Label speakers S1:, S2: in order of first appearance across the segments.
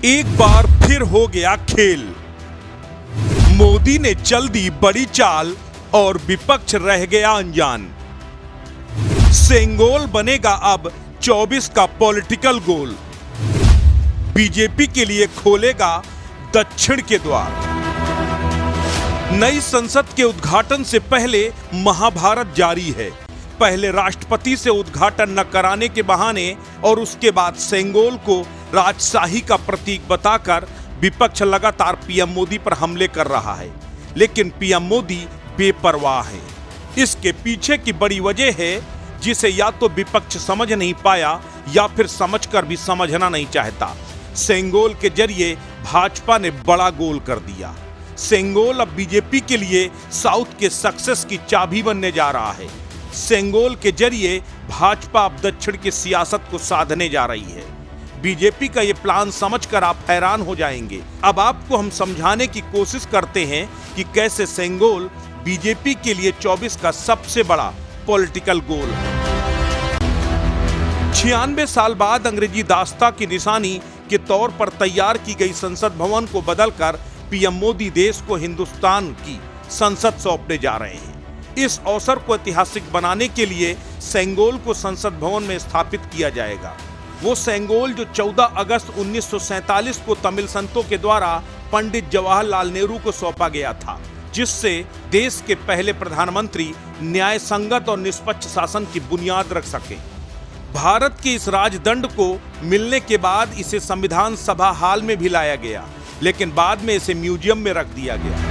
S1: एक बार फिर हो गया खेल। मोदी ने चल दी बड़ी चाल और विपक्ष रह गया अनजान। सेंगोल बनेगा अब 24 का पॉलिटिकल गोल। बीजेपी के लिए खोलेगा दक्षिण के द्वार। नई संसद के उद्घाटन से पहले महाभारत जारी है। पहले राष्ट्रपति से उद्घाटन न कराने के बहाने और उसके बाद सेंगोल को राजशाही का प्रतीक बताकर विपक्ष लगातार पीएम मोदी पर हमले कर रहा है, लेकिन पीएम मोदी बेपरवाह हैं। इसके पीछे की बड़ी वजह है जिसे या तो विपक्ष समझ नहीं पाया या फिर समझकर भी समझना नहीं चाहता। सेंगोल के जरिए भाजपा ने बड़ा गोल कर दिया। सेंगोल अब बीजेपी के लिए साउथ के सक्सेस की चाबी बनने जा रहा है। सेंगोल के जरिए भाजपा अब दक्षिण की सियासत को साधने जा रही है। बीजेपी का ये प्लान समझकर आप हैरान हो जाएंगे। अब आपको हम समझाने की कोशिश करते हैं कि कैसे सेंगोल बीजेपी के लिए 24 का सबसे बड़ा पॉलिटिकल गोल है। 96 साल बाद अंग्रेजी दास्तां की निशानी के तौर पर तैयार की गई संसद भवन को बदलकर पीएम मोदी देश को हिंदुस्तान की संसद सौंपने जा रहे हैं। इस अवसर को ऐतिहासिक बनाने के लिए सेंगोल को संसद भवन में स्थापित किया जाएगा। वो सेंगोल जो 14 अगस्त 1947 को तमिल संतों के द्वारा पंडित जवाहरलाल नेहरू को सौंपा गया था, जिससे देश के पहले प्रधानमंत्री न्याय संगत और निष्पक्ष शासन की बुनियाद रख सके। भारत के इस राजदंड को मिलने के बाद इसे संविधान सभा हाल में भी लाया गया, लेकिन बाद में इसे म्यूजियम में रख दिया गया।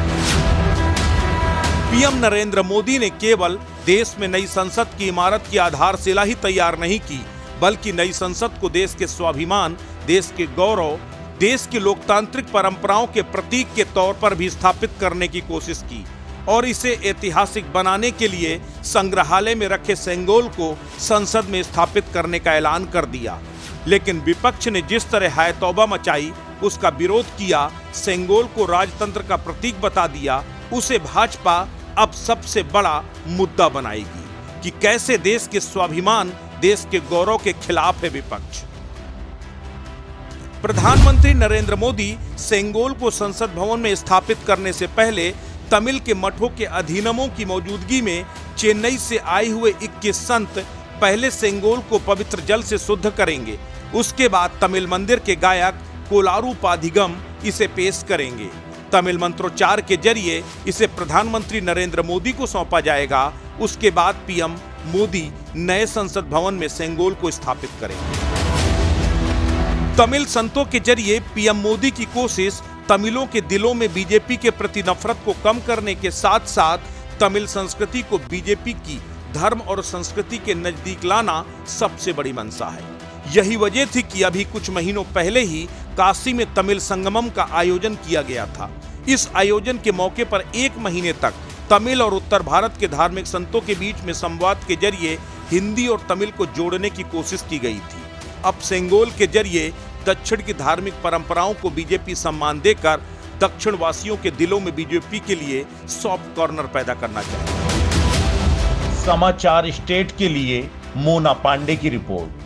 S1: पीएम नरेंद्र मोदी ने केवल देश में नई संसद की इमारत की आधारशिला ही तैयार नहीं की, बल्कि नई संसद को देश के स्वाभिमान, देश के गौरव, देश की लोकतांत्रिक परंपराओं के प्रतीक के तौर पर भी स्थापित करने की कोशिश की और इसे ऐतिहासिक बनाने के लिए संग्रहालय में रखे सेंगोल को संसद में स्थापित करने का ऐलान कर दिया। लेकिन विपक्ष ने जिस तरह हाय तौबा मचाई, उसका विरोध किया, सेंगोल को राजतंत्र का प्रतीक बता दिया, उसे भाजपा अब सबसे बड़ा मुद्दा बनाएगी कि कैसे देश के स्वाभिमान, देश के गौरव के खिलाफ है विपक्ष। प्रधानमंत्री नरेंद्र मोदी सेंगोल को संसद भवन में स्थापित करने से पहले तमिल के मठों के अधीनमों की मौजूदगी में चेन्नई से आए हुए 21 संत पहले सेंगोल को पवित्र जल से शुद्ध करेंगे। उसके बाद तमिल मंदिर के गायक कोलारू पाधिगम इसे पेश करेंगे। तमिल मंत्रोच्चार के जरिए इसे प्रधानमंत्री नरेंद्र मोदी को सौंपा जाएगा। उसके बाद पीएम मोदी नए संसद भवन में सेंगोल को स्थापित करेंगे। तमिल संतों के जरिए पीएम मोदी की कोशिश तमिलों के दिलों में बीजेपी के प्रति नफरत को कम करने के साथ साथ तमिल संस्कृति को बीजेपी की धर्म और संस्कृति के नजदीक लाना सबसे बड़ी मंशा है। यही वजह थी कि अभी कुछ महीनों पहले ही काशी में तमिल संगमम का आयोजन किया गया था। इस आयोजन के मौके पर 1 महीने तक तमिल और उत्तर भारत के धार्मिक संतों के बीच में संवाद के जरिए हिंदी और तमिल को जोड़ने की कोशिश की गई थी। अब सेंगोल के जरिए दक्षिण की धार्मिक परंपराओं को बीजेपी सम्मान देकर दक्षिण वासियों के दिलों में बीजेपी के लिए सॉफ्ट कॉर्नर पैदा करना चाहिए।
S2: समाचार स्टेट के लिए मोना पांडे की रिपोर्ट।